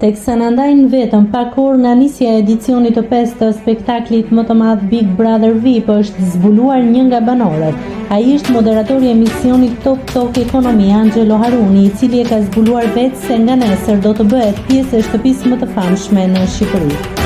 teksa na ndajnë vetëm pak orë nga nisja e edicionit të 5 të spektaklit më të madh Big Brother VIP, është zbuluar një nga banorët. Ai është moderatori i emisionit Top Talk Ekonomi, Angelo Haruni, i cili e ka zbuluar vetë se nga nesër do të bëhet pjesë e shtëpisë më të famshme në Shqipëri.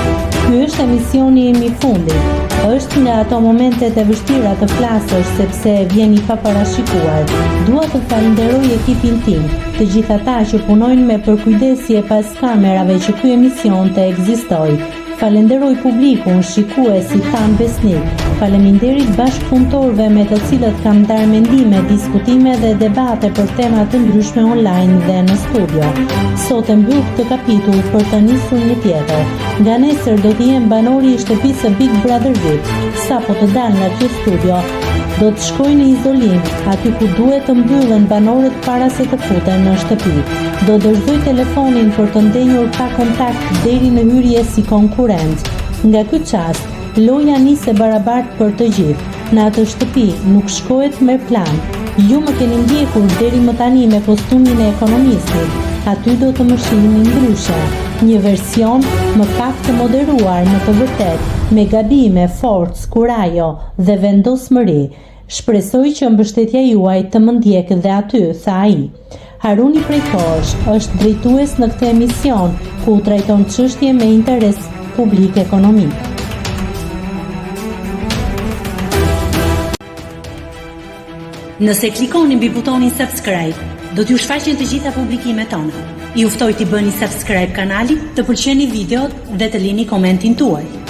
Ky është emisioni im i fundit. Është nga ato momentet e vështira të flasësh sepse vjen i paparashikuar. Dua të falenderoj ekipin tim, të gjithë ata që punojnë me përkujdesje pas kamerave që ky emision të ekzistojë. Falenderoj publikun, shikuesit tan besnik. Faleminderit bashkëpunëtorëve me të cilët kam ndarë mendime, diskutime dhe debate për tema të ndryshme online dhe në studio. Sot e mbyll këtë kapitull për të nisur një tjetër. Nga nesër do të jem banori i shtëpisë Big Brother VIP. Sapo të dal nga ky studio, do të shkoj në izolim, aty ku duhet të mbyllen banorët para se të futen në shtëpi. Do dorëzoj telefonin për të ndenjur pa kontakt deri në hyrje si konkurrent. Nga ky çast, loja nis e barabartë për të gjithë. Në atë shtëpi nuk shkohet me plan. Ju më keni ndjekur deri më tani me kostumin e ekonomistit. Aty do të më shihni ndryshe. Një version më pak të moderuar në të vërtet, me gabime, forcë, kurajo dhe vendosmëri. Shpresoj që mbështetja juaj të më ndjekë dhe aty, tha ai. Haruni prej kohësh është drejtues në këtë emision, ku trajton çështje me interes publik ekonomik. Nëse klikoni mbi butonin subscribe, do t'ju shfaqen të gjitha publikimet tona. Ju ftoj t'i bëni subscribe kanalit, të pëlqeni videot dhe të lini komentin tuaj.